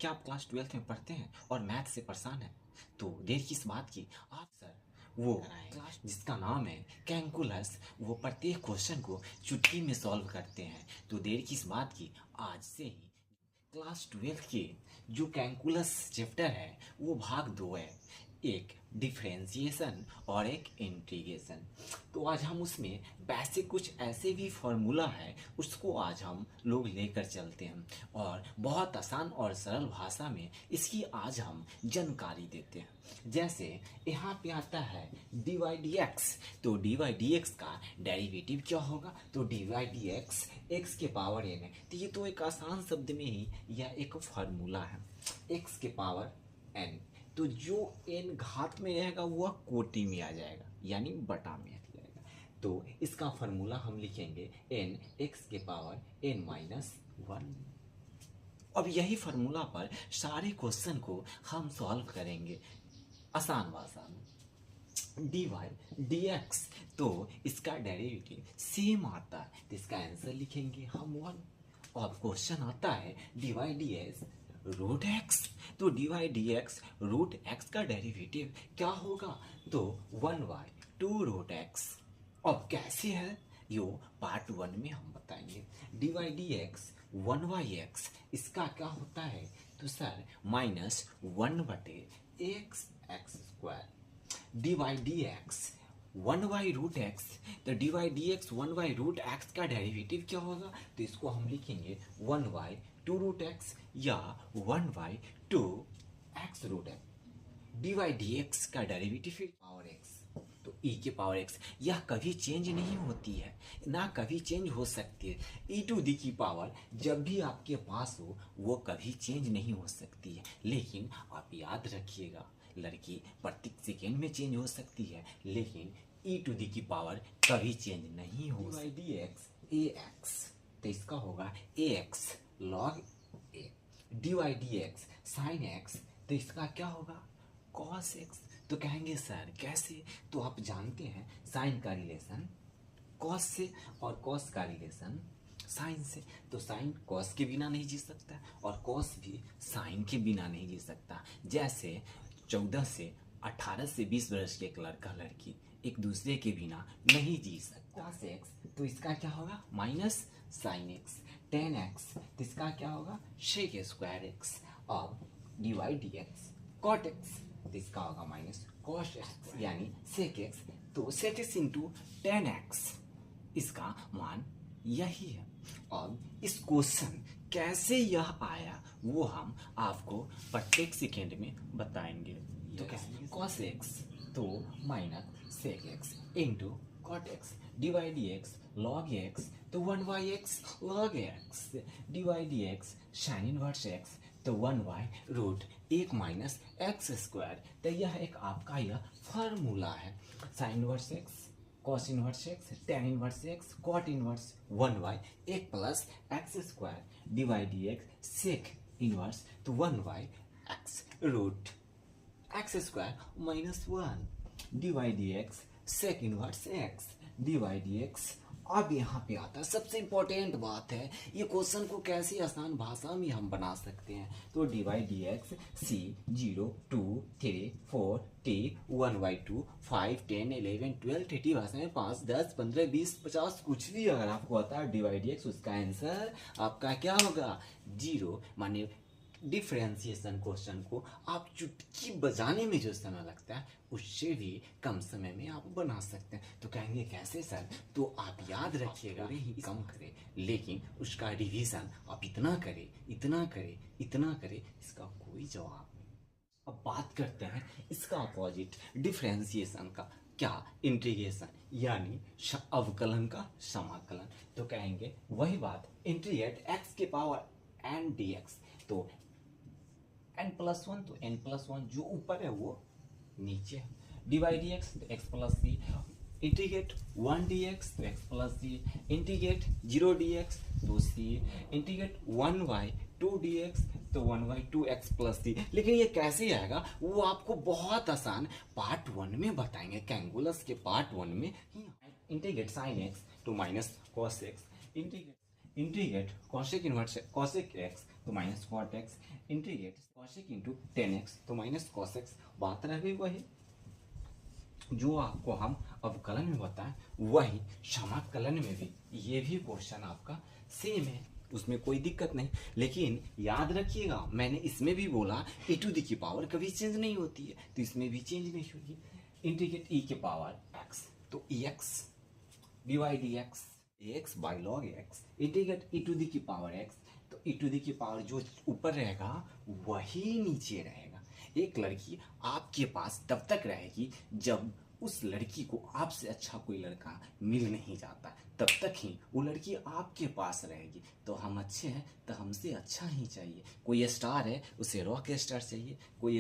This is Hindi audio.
क्या आप क्लास 12th में पढ़ते हैं और मैथ से परेशान हैं? तो देर किस बात की, आप सर वो क्लास जिसका नाम है कैलकुलस, वो प्रत्येक क्वेश्चन को चुटकी में सॉल्व करते हैं। तो देर किस बात की, आज से ही क्लास 12th के जो कैलकुलस चैप्टर है वो भाग 2 है, एक डिफरेंशिएशन और एक इंटीग्रेशन। तो आज हम उसमें बेसिक कुछ ऐसे भी फार्मूला है उसको आज हम लोग लेकर चलते हैं और बहुत आसान और सरल भाषा में इसकी आज हम जानकारी देते हैं। जैसे यहाँ पे आता है dy dx, तो dy dx का डेरिवेटिव क्या होगा? तो dy dx x के पावर n है। तो ये तो एक आसान शब्द में ही यह एक फार्मूला है, x के पावर n। तो जो n घात में रहेगा वह कोटि में आ जाएगा, यानी बटा में आ जाएगा। तो इसका फार्मूला हम लिखेंगे n x के पावर n माइनस 1। अब यही फार्मूला पर सारे क्वेश्चन को हम सॉल्व करेंगे आसान भाषा में। dy dx, तो इसका डेरिवेटिव सेम आता है, तो इसका आंसर लिखेंगे हम 1। और क्वेश्चन आता है dy dx रूट एक्स, तो dy dx रूट एक्स का डेरिवेटिव क्या होगा? तो 1/2 रूट एक्स। अब कैसे है यो पार्ट 1 में हम बताएंगे। dy dx 1/x, इसका क्या होता है? तो sir minus 1/x x square. dy dx 1/√x, तो dy dx 1/√x का डेरिवेटिव क्या होगा? तो इसको हम लिखेंगे 1/2√x या 1/2x root x. dy dx का डेरिवेटिव फिर पावर x, तो e के पावर x, यह कभी चेंज नहीं होती है, ना कभी चेंज हो सकती है। e टू दी की पावर जब भी आपके पास हो वो कभी चेंज नहीं हो सकती है, लेकिन आप याद रखिएगा लड़की प्रत्येक सेकेंड में चेंज हो सकती है, लेकिन e टू दी की पावर कभी चेंज नहीं हो सकती। dy dx ax, तो इसका होगा ax log a। dy dx sin x, तो इसका क्या होगा? cos x। तो कहेंगे सर कैसे? तो आप जानते हैं साइन का रिलेशन cos से और cos का रिलेशन साइन से। तो साइन cos के बिना नहीं जी सकता और cos भी साइन के बिना नहीं जी सकता। जैसे 14 से 18 से 20 वर्ष के एक लड़का लड़की एक दूसरे के बिना नहीं जी सकता। cos x, तो इसका क्या होगा? Minus sine x। tan x, तो इसका क्या होगा? sec square x। और dy dx cot x, तो इसका होगा माइनस cos x यानी sec x। तो sec x into tan x, इसका मान यही है। अब इस क्वेश्चन कैसे यह आया वो हम आपको प्रत्येक सेकेंड में बताएंगे। तो कैसे? cos x, तो minus sec x into cot x। dy dx log x, तो 1/x log x। dy dx sin inverse x, तो 1/√1 माइनस एक्स स्क्वायर। तो यह एक आपका यह फार्मूला है। Sine inverse x, cos inverse x, tan inverse x, cot inverse 1/1 plus x square. dy dx sec inverse, तो 1/x root x square minus 1। dy dx sec inverse x, dy dx। अब यहाँ पे आता है सबसे इंपॉर्टेंट बात है, ये क्वेश्चन को कैसे आसान भाषा में हम बना सकते हैं। तो dy dx c 0 2 3 4 t 1/2 5 10 11 12 30 भाषा में 5 10 15 20 50 कुछ भी अगर आपको आता है dy dx, उसका आंसर आपका क्या होगा? 0। माने डिफरेंशिएशन क्वेश्चन को आप चुटकी बजाने में जो समय लगता है उससे भी कम समय में आप बना सकते हैं। तो कहेंगे कैसे सर? तो आप याद रखिएगा ही कम करें, लेकिन उसका रिवीजन आप इतना करें इतना करें इतना करें, इसका कोई जवाब नहीं। अब बात करते हैं इसका अपोजिट डिफरेंशिएशन का, क्या? इंटीग्रेशन यानी अवकलन का समाकलन। तो कहेंगे वही बात, इंटीग्रेट x के पावर n dx, तो n+1, तो n+1 जो ऊपर है वो नीचे है। dy dx तो x प्लस सी, इंटीग्रेट 1 dx तो x प्लस सी, इंटीग्रेट 0 dx तो c, इंटीग्रेट 1/2 dx तो 1/2x प्लस सी। लेकिन ये कैसे आएगा वो आपको बहुत आसान पार्ट 1 में बताएंगे, कैलकुलस के पार्ट 1 में ही। इंटीग्रेट साइन x तो minus cos x, integrate cosec inverse cosec x तो minus cot x, integrate cosec into tan x तो माइनस कॉस एक्स। बात रह गई वही जो आपको हम अवकलन में बताएं, वही समाकलन में भी ये भी क्वेश्चन आपका सेम है, उसमें कोई दिक्कत नहीं। लेकिन याद रखिएगा मैंने इसमें भी बोला e टू द की पावर कभी चेंज नहीं होती है, तो इसमें भी चेंज नहीं होगी। इंटीग्रेट e के पावर x तो ex divide dx ax by log x, integrate e to the की पावर x तो e टू द की पावर जो ऊपर रहेगा वही नीचे रहेगा। एक लड़की आपके पास तब तक रहेगी जब उस लड़की को आपसे अच्छा कोई लड़का मिल नहीं जाता, तब तक ही वो लड़की आपके पास रहेगी। तो हम अच्छे हैं तो हमसे अच्छा ही चाहिए। कोई स्टार है उसे रॉक स्टार चाहिए, कोई